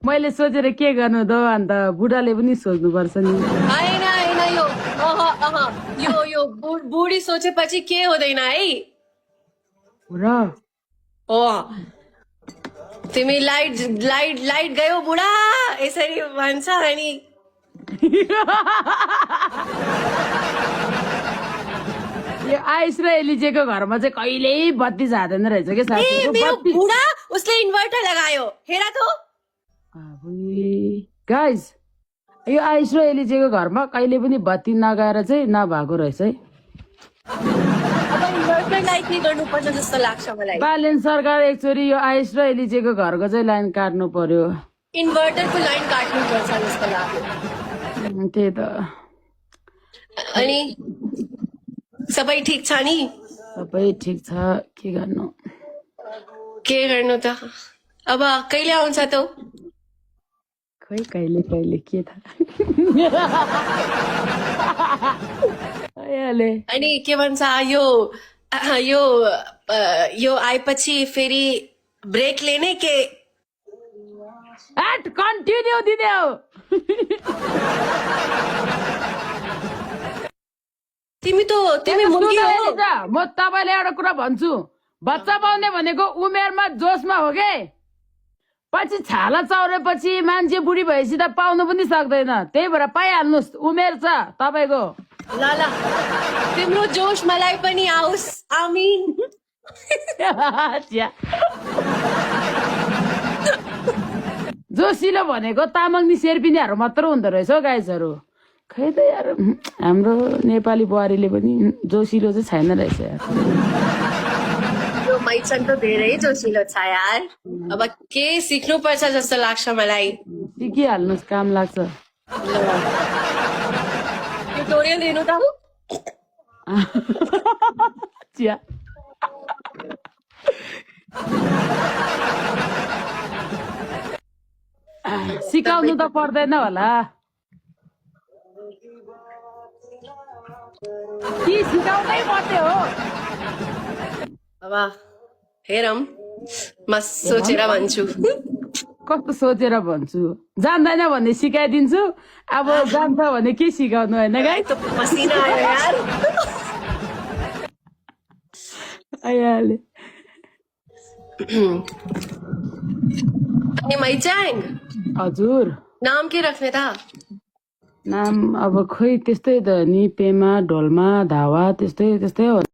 मैले सोचेर के गर्नु त अन्त बुढाले पनि सोच्नुपर्छ नि होइन होइन यो बुढी सोचेपछि के हुँदैन है र हो तिमी लाइट लाइट लाइट गयो बुढा यसरी भन्छ अनि यो आइस र एलिजेको घरमा चाहिँ कहिल्यै बत्ती जाँदैन रहेछ के ए साथीहरु मेरो बत्ती बुढा उसले इन्भर्टर लगायो हेर त गाइस यो आइस र एलिजेको घरमा कहिले पनि बत्ती नगएर चाहिँ नभएको रहेछ है अब इन्भर्टरलाई के गर्नुपर्छ जस्तो लाग्छ मलाई बालेन सरकार एकचोटि यो आइस र एलिजेको घरको चाहिँ लाइन काट्नु पर्यो इन्भर्टरको लाइन काट्नुपर्छ जस्तो लाग्यो त्यही त अनि सबै ठिक छ नि सबै ठिक छ के गर्नु के गर्नु त अब कहिले आउँछ त खै कहिले कहिले के थाहा आइहाले अनि के भन्छ यो यो यो आएपछि फेरि ब्रेक लिने के एट कन्टिन्यू दिदेऊ तिमी मुर्गी हो म तपाईलाई एउटा कुरा भन्छु बच्चा पाउने भनेको उमेरमा जोसमा हो के पछि छाला चौरेपछि मान्छे बुढी भएपछि त पाउनु पनि सक्दैन त्यही भएर पाइहाल्नुहोस् उमेर छ तपाईको ल तिम्रो जोस मलाई पनि आओस् आमीन जोसिलो भनेको तामाङनी शेर्पिनीहरू मात्र हुँदो रहेछ हौ गाइजहरू खै त यार हाम्रो नेपाली बुहारीले पनि जोसिलो चाहिँ छैन रहेछ यार यो मैचन त धेरै जोसिलो छ यार अब के सिक्नु पर्छ जस्तो लाग्छ मलाई सिकिहाल्नुहोस् काम लाग्छ ट्युटोरियल दिनु त चिया सिकाउनु त पर्दैन होला कि सिकाउनै पर्ने हो अब हेरौँ म सोचेर भन्छु कस्तो सोचेर भन्छु जान्दैन भने सिकाइदिन्छु अब जान्छ भने के सिकाउनु होइन गाई त पसिना आयो यार आइहाले अनि मैचाङ हजुर नाम के राख्ने त नाम अब खोइ त्यस्तै त नि पेमा ढोलमा धावा त्यस्तै त्यस्तै हो